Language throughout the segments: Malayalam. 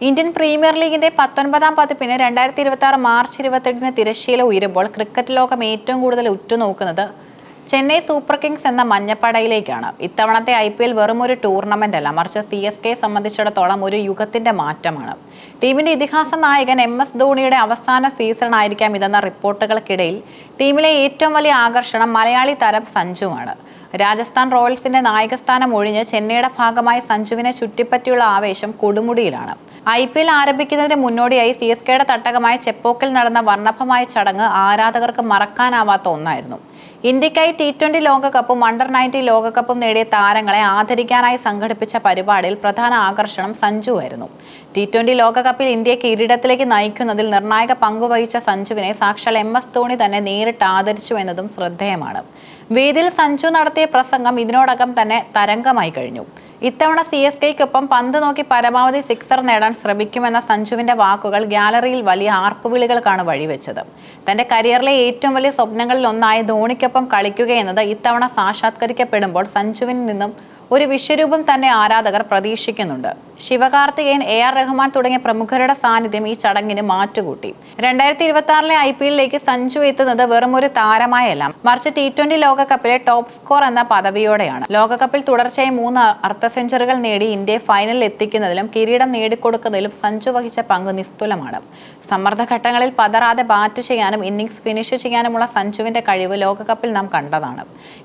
ഇന്ത്യൻ പ്രീമിയർ ലീഗിന്റെ 19ാം പതിപ്പിന് 2026 മാർച്ച് 28-ന് തിരശ്ശീല ഉയരുമ്പോൾ ക്രിക്കറ്റ് ലോകം ഏറ്റവും കൂടുതൽ ഉറ്റുനോക്കുന്നത് ചെന്നൈ സൂപ്പർ കിങ്സ് എന്ന മഞ്ഞപ്പടയിലേക്കാണ്. ഇത്തവണത്തെ IPL വെറും ഒരു ടൂർണമെന്റ് അല്ല, മറിച്ച് CSK സംബന്ധിച്ചിടത്തോളം ഒരു യുഗത്തിന്റെ മാറ്റമാണ്. ടീമിന്റെ ഇതിഹാസ നായകൻ MS ധോണിയുടെ അവസാന സീസൺ ആയിരിക്കാം ഇതെന്ന റിപ്പോർട്ടുകൾക്കിടയിൽ ടീമിലെ ഏറ്റവും വലിയ ആകർഷണം മലയാളി താരം സഞ്ജുവാണ്. രാജസ്ഥാൻ റോയൽസിന്റെ നായകസ്ഥാനം ഒഴിഞ്ഞ് ചെന്നൈയുടെ ഭാഗമായി സഞ്ജുവിനെ ചുറ്റിപ്പറ്റിയുള്ള ആവേശം കൊടുമുടിയിലാണ്. IPL ആരംഭിക്കുന്നതിന് മുന്നോടിയായി CSKയുടെ തട്ടകമായ ചെപ്പോക്കിൽ നടന്ന വർണ്ണഭമായ ചടങ്ങ് ആരാധകർക്ക് മറക്കാനാവാത്ത ഒന്നായിരുന്നു. ഇന്ത്യക്കായി T20 ലോകകപ്പും അണ്ടർ-19 ലോകകപ്പും നേടിയ താരങ്ങളെ ആദരിക്കാനായി സംഘടിപ്പിച്ച പരിപാടിയിൽ പ്രധാന ആകർഷണം സഞ്ജുവായിരുന്നു. T20 ലോകകപ്പിൽ ഇന്ത്യയെ കിരീടത്തിലേക്ക് നയിക്കുന്നതിൽ നിർണായക പങ്കുവഹിച്ച സഞ്ജുവിനെ സാക്ഷാൽ MS ധോണി തന്നെ നേരിട്ട് ആദരിച്ചു എന്നതും ശ്രദ്ധേയമാണ്. വേദിയിൽ സഞ്ജു നടത്തിയ പ്രസംഗം ഇതിനോടകം തന്നെ തരംഗമായി കഴിഞ്ഞു. ഇത്തവണ CSKയ്ക്കൊപ്പം പന്ത് നോക്കി പരമാവധി സിക്സർ നേടാൻ ശ്രമിക്കുമെന്ന സഞ്ജുവിന്റെ വാക്കുകൾ ഗ്യാലറിയിൽ വലിയ ആർപ്പുവിളികൾക്കാണ് വഴിവെച്ചത്. തന്റെ കരിയറിലെ ഏറ്റവും വലിയ സ്വപ്നങ്ങളിൽ ഒന്നായ ധോണിക്കൊപ്പം കളിക്കുക എന്നത് ഇത്തവണ സാക്ഷാത്കരിക്കപ്പെടുമ്പോൾ സഞ്ജുവിൽ നിന്നും ഒരു വിശ്വരൂപം തന്നെ ആരാധകർ പ്രതീക്ഷിക്കുന്നുണ്ട്. ശിവകാർത്തികേയൻ, AR റഹ്മാൻ തുടങ്ങിയ പ്രമുഖരുടെ സാന്നിധ്യം ഈ ചടങ്ങിന് മാറ്റുകൂട്ടി. 2026 IPLിലേക്ക് സഞ്ജു എത്തുന്നത് വെറും ഒരു താരമായല്ല, മറിച്ച് T20 ലോകകപ്പിലെ ടോപ്പ് സ്കോർ എന്ന പദവിയോടെയാണ്. ലോകകപ്പിൽ തുടർച്ചയായി 3 അർദ്ധ സെഞ്ചുറികൾ നേടി ഇന്ത്യയെ ഫൈനലിൽ എത്തിക്കുന്നതിലും കിരീടം നേടിക്കൊടുക്കുന്നതിലും സഞ്ജു വഹിച്ച പങ്ക് നിസ്തുലമാണ്. സമ്മർദ്ദഘട്ടങ്ങളിൽ പതറാതെ ബാറ്റ് ചെയ്യാനും ഇന്നിംഗ്സ് ഫിനിഷ് ചെയ്യാനുമുള്ള സഞ്ജുവിന്റെ കഴിവ് ലോകകപ്പിൽ നാം കണ്ടതാണ്.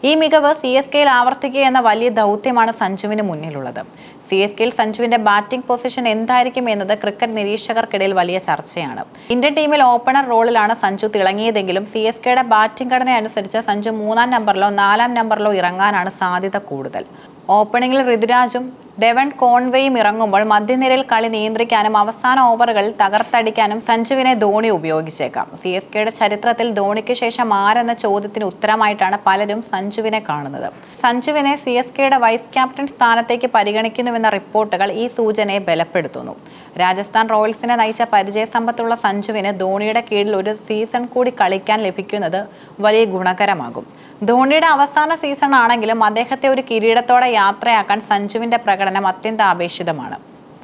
ഈ മികവ് CSKയിൽ ആവർത്തിക്കുക എന്ന വലിയ ദൗത്യമാണ് സഞ്ജുവിന് മുന്നിലുള്ളത്. CSKയിൽ സഞ്ജുവിന്റെ ബാറ്റിംഗ് പൊസിഷൻ എന്തായിരിക്കും എന്നത് ക്രിക്കറ്റ് നിരീക്ഷകർക്കിടയിൽ വലിയ ചർച്ചയാണ്. ഇന്ത്യൻ ടീമിൽ ഓപ്പണർ റോളിലാണ് സഞ്ജു തിളങ്ങിയതെങ്കിലും CSKയുടെ ബാറ്റിംഗ് ഘടന അനുസരിച്ച് സഞ്ജു 3ാം നമ്പറിലോ 4ാം നമ്പറിലോ ഇറങ്ങാനാണ് സാധ്യത കൂടുതൽ. ഓപ്പണിംഗിൽ ഋതുരാജും ഡെവൺ കോൺവേയും ഇറങ്ങുമ്പോൾ മധ്യനിരയിൽ കളി നിയന്ത്രിക്കാനും അവസാന ഓവറുകളിൽ തകർത്തടിക്കാനും സഞ്ജുവിനെ ധോണി ഉപയോഗിച്ചേക്കാം. CSKയുടെ ചരിത്രത്തിൽ ധോണിക്ക് ശേഷം ആരെന്ന ചോദ്യത്തിന് ഉത്തരമായിട്ടാണ് പലരും സഞ്ജുവിനെ കാണുന്നത്. സഞ്ജുവിനെ CSKയുടെ വൈസ് ക്യാപ്റ്റൻ സ്ഥാനത്തേക്ക് പരിഗണിക്കുന്നുവെന്ന റിപ്പോർട്ടുകൾ ഈ സൂചനയെ ബലപ്പെടുത്തുന്നു. രാജസ്ഥാൻ റോയൽസിനെ നയിച്ച പരിചയസമ്പത്തുള്ള സഞ്ജുവിന് ധോണിയുടെ കീഴിൽ ഒരു സീസൺ കൂടി കളിക്കാൻ ലഭിക്കുന്നത് വലിയ ഗുണകരമാകും. ധോണിയുടെ അവസാന സീസൺ ആണെങ്കിലും അദ്ദേഹത്തെ ഒരു കിരീടത്തോടെ യാത്രയാക്കാൻ സഞ്ജുവിന്റെ പ്രകടനം അത്യന്താപേക്ഷിതമാണ്.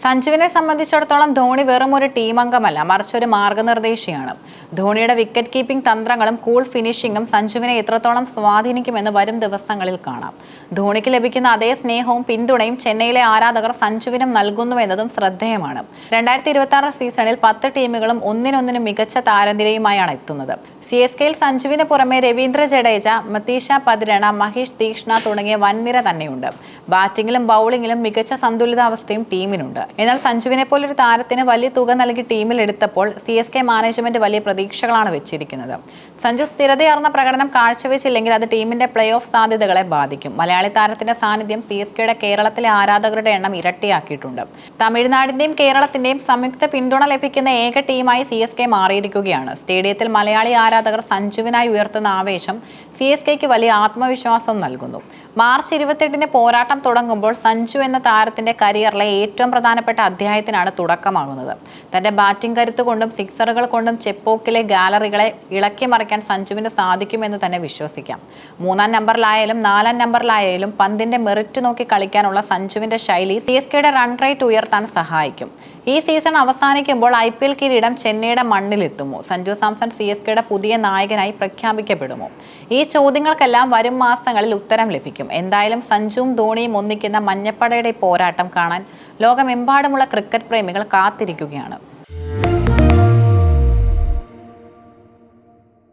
സഞ്ജുവിനെ സംബന്ധിച്ചിടത്തോളം ധോണി വെറും ഒരു ടീം അംഗമല്ല, മറിച്ച് ഒരു മാർഗനിർദ്ദേശിയാണ്. ധോണിയുടെ വിക്കറ്റ് കീപ്പിംഗ് തന്ത്രങ്ങളും കൂൾ ഫിനിഷിംഗും സഞ്ജുവിനെ എത്രത്തോളം സ്വാധീനിക്കുമെന്ന് വരും ദിവസങ്ങളിൽ കാണാം. ധോണിക്ക് ലഭിക്കുന്ന അതേ സ്നേഹവും പിന്തുണയും ചെന്നൈയിലെ ആരാധകർ സഞ്ജുവിനും നൽകുന്നുവെന്നതും ശ്രദ്ധേയമാണ്. 2026 സീസണിൽ 10 ടീമുകളും ഒന്നിനൊന്നിനും മികച്ച താരനിരയുമായാണ് എത്തുന്നത്. CSKയിൽ സഞ്ജുവിന് പുറമെ രവീന്ദ്ര ജഡേജ, മതീഷ പതിരണ, മഹേഷ് തീക്ഷ്ണ തുടങ്ങിയ വൻനിര തന്നെയുണ്ട്. ബാറ്റിംഗിലും ബൗളിംഗിലും മികച്ച സന്തുലിതാവസ്ഥയും ടീമിനുണ്ട്. എന്നാൽ സഞ്ജുവിനെ പോലൊരു താരത്തിന് വലിയ തുക നൽകി ടീമിൽ എടുത്തപ്പോൾ CSK മാനേജ്മെന്റ് വലിയ പ്രതീക്ഷകളാണ് വെച്ചിരിക്കുന്നത്. സഞ്ജു സ്ഥിരതയാർന്ന പ്രകടനം കാഴ്ചവെച്ചില്ലെങ്കിൽ അത് ടീമിന്റെ പ്ലേ ഓഫ് സാധ്യതകളെ ബാധിക്കും. മലയാളി താരത്തിന്റെ സാന്നിധ്യം CSKയുടെ കേരളത്തിലെ ആരാധകരുടെ എണ്ണം ഇരട്ടിയാക്കിയിട്ടുണ്ട്. തമിഴ്നാടിന്റെയും കേരളത്തിന്റെയും സംയുക്ത പിന്തുണ ലഭിക്കുന്ന ഏക ടീമായി CSK മാറിയിരിക്കുകയാണ്. സ്റ്റേഡിയത്തിൽ മലയാളി ആരാധകർ സഞ്ജുവിനായി ഉയർത്തുന്ന ആവേശം CSKയ്ക്ക് വലിയ ആത്മവിശ്വാസം നൽകുന്നു. മാർച്ച് 28-ന് പോരാട്ടം തുടങ്ങുമ്പോൾ സഞ്ജു എന്ന താരത്തിന്റെ കരിയറിലെ ഏറ്റവും പ്രധാനപ്പെട്ട അധ്യായത്തിനാണ് തുടക്കമാകുന്നത്. തന്റെ ബാറ്റിംഗ് കരുത്തുകൊണ്ടും സിക്സറുകൾ കൊണ്ടും ചെപ്പോക്കിലെ ഗാലറികളെ ഇളക്കി മറിക്കാൻ സഞ്ജുവിന് സാധിക്കുമെന്ന് തന്നെ വിശ്വസിക്കാം. 3ാം നമ്പറിലായാലും 4ാം നമ്പറിലായാലും പന്തിന്റെ മെറിറ്റ് നോക്കി കളിക്കാനുള്ള സഞ്ജുവിന്റെ ശൈലി CSKയുടെ റൺ റേറ്റ് ഉയർത്താൻ സഹായിക്കും. ഈ സീസൺ അവസാനിക്കുമ്പോൾ IPL കിരീടം ചെന്നൈയുടെ മണ്ണിലെത്തുമോ? സഞ്ജു സാംസൺ CSKയുടെ പുതിയ നായകനായി പ്രഖ്യാപിക്കപ്പെടുമോ? ഈ ചോദ്യങ്ങൾക്കെല്ലാം വരും മാസങ്ങളിൽ ഉത്തരം ലഭിക്കും. എന്തായാലും സഞ്ജുവും ധോണിയും ഒന്നിക്കുന്ന മഞ്ഞപ്പടയുടെ പോരാട്ടം കാണാൻ ലോകമെമ്പാടുമുള്ള ക്രിക്കറ്റ് പ്രേമികൾ കാത്തിരിക്കുകയാണ്.